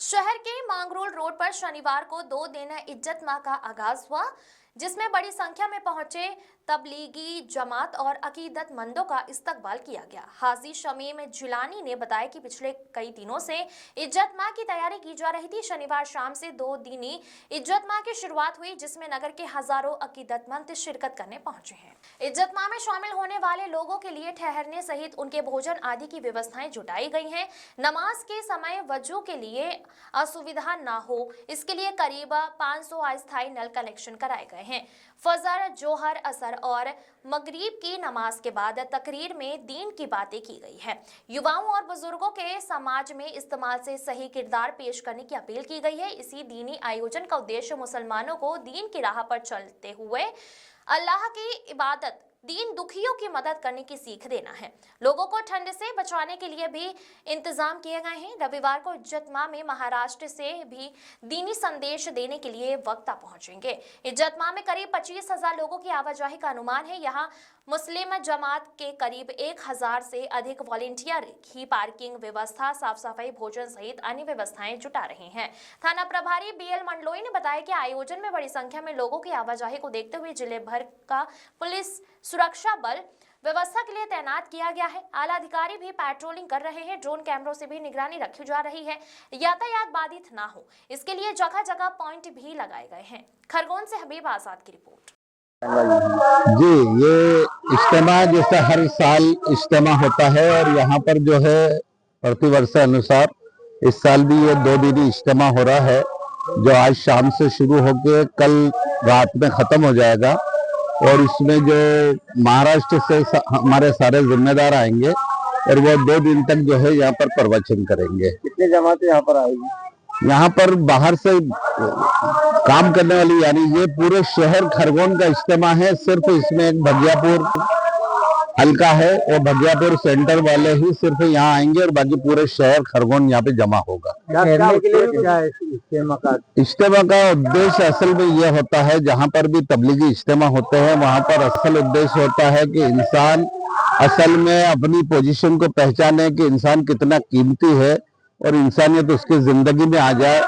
शहर के मांगरोल रोड पर शनिवार को 2 दिन इज्जत माह का आगाज हुआ, जिसमें बड़ी संख्या में पहुंचे तबलीगी जमात और अकीदतमंदों का इस्तकबाल किया गया। हाजी शमीम जिलानी ने बताया कि पिछले कई दिनों से इज्जत माह की तैयारी की जा रही थी। शनिवार शाम से 2 दिनी इज्जत माह की शुरुआत हुई, जिसमें नगर के हजारों अकीदतमंद शिरकत करने पहुंचे हैं। इज्जत माह में शामिल होने वाले लोगों के लिए ठहरने सहित उनके भोजन आदि की व्यवस्थाएं जुटाई गई हैं। नमाज के समय वजू के लिए असुविधा न हो, इसके लिए करीब 500 अस्थायी नल कनेक्शन कराए गए हैं। फजर, जोहर, असर और मगरिब की नमाज के बाद तकरीर में दीन की बातें की गई है। युवाओं और बुजुर्गों के समाज में इस्तेमाल से सही किरदार पेश करने की अपील की गई है। इसी दीनी आयोजन का उद्देश्य मुसलमानों को दीन की राह पर चलते हुए अल्लाह की इबादत, दीन दुखियों की मदद करने की सीख देना है। लोगों को ठंड से बचाने के लिए भी इंतजाम किए गए हैं। रविवार को इज्जत माह में महाराष्ट्र से भी दीनी संदेश देने के लिए वक्ता पहुंचेंगे। इज्जत माह में करीब 25,000 लोगों की आवाजाही का अनुमान है। यहाँ मुस्लिम जमात के करीब 1,000 से अधिक वॉलंटियर ही पार्किंग व्यवस्था, साफ सफाई, भोजन सहित अन्य व्यवस्थाएं जुटा रहे हैं। थाना प्रभारी BL मंडलोई ने बताया कि आयोजन में बड़ी संख्या में लोगों की आवाजाही को देखते हुए जिले भर का पुलिस सुरक्षा बल व्यवस्था के लिए तैनात किया गया है। आला अधिकारी भी पेट्रोलिंग कर रहे हैं। ड्रोन कैमरों से भी निगरानी रखी जा रही है, यातायात बाधित ना हो, इसके लिए जगह जगह पॉइंट भी लगाए गए हैं। खरगोन से हबीब आजाद की रिपोर्ट। जी, ये इज्तिमा जैसा हर साल इज्तिमा होता है और यहाँ पर जो है प्रतिवर्ष अनुसार इस साल भी ये 2 दिनी इज्तिमा हो रहा है, जो आज शाम से शुरू होकर कल रात में खत्म हो जाएगा। और इसमें जो महाराष्ट्र से हमारे सारे जिम्मेदार आएंगे और वो 2 दिन तक जो है यहाँ पर प्रवचन करेंगे। कितने जमातें यहाँ पर आएगी? यहाँ पर बाहर से काम करने वाली, यानी ये पूरे शहर खरगोन का इज्तिमा है। सिर्फ इसमें एक भगियापुर हल्का है और भगियापुर सेंटर वाले ही सिर्फ यहाँ आएंगे और बाकी पूरे शहर खरगोन यहाँ पे जमा होगा। इज्तिमा का उद्देश्य असल में यह होता है, जहाँ पर भी तबलीगी इज्तिमा होते हैं वहाँ पर असल उद्देश्य होता है कि इंसान असल में अपनी पोजीशन को पहचाने कि इंसान कितना कीमती है और इंसानियत उसकी जिंदगी में आ जाए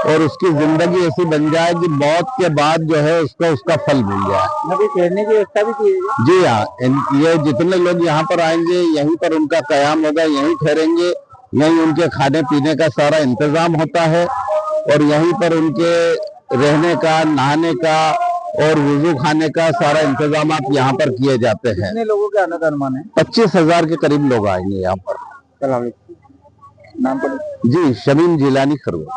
और उसकी जिंदगी ऐसी बन जाए कि मौत के बाद जो है उसको उसका फल मिल जाए। ठहरने की व्यवस्था भी की है? जी हाँ, ये जितने लोग यहाँ पर आएंगे यहीं पर उनका कयाम होगा, यहीं ठहरेंगे, यहीं उनके खाने पीने का सारा इंतजाम होता है और यहीं पर उनके रहने का, नहाने का और वुजू खाने का सारा इंतजाम यहाँ पर किए जाते हैं। कितने लोगों के आने का अनुमान है? 25,000 के करीब लोग आएंगे यहाँ पर। नाम पर जी, शमीम जिलानी, खरगोन।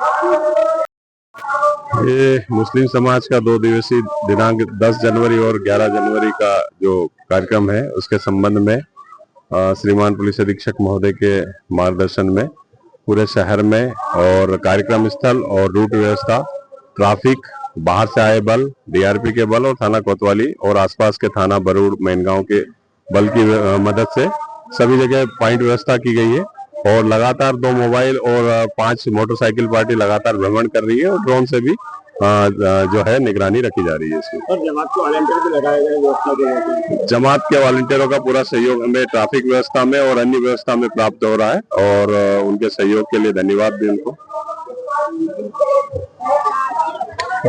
ये मुस्लिम समाज का 2 दिवसीय दिनांक 10 जनवरी और 11 जनवरी का जो कार्यक्रम है उसके संबंध में श्रीमान पुलिस अधीक्षक महोदय के मार्गदर्शन में पूरे शहर में और कार्यक्रम स्थल और रूट व्यवस्था, ट्रैफिक, बाहर से आए बल, DRP के बल और थाना कोतवाली और आसपास के थाना बरूड़, मैनगांव के बल की मदद से सभी जगह पॉइंट व्यवस्था की गई है और लगातार 2 मोबाइल और 5 मोटरसाइकिल पार्टी लगातार भ्रमण कर रही है और ड्रोन से भी जो है निगरानी रखी जा रही है इसमें। और जमात के वॉलंटियर भी लगाए गए व्यवस्था के? जमात के वॉलंटियरों का पूरा सहयोग हमें ट्रैफिक व्यवस्था में और अन्य व्यवस्था में प्राप्त हो रहा है और उनके सहयोग के लिए धन्यवाद भी उनको।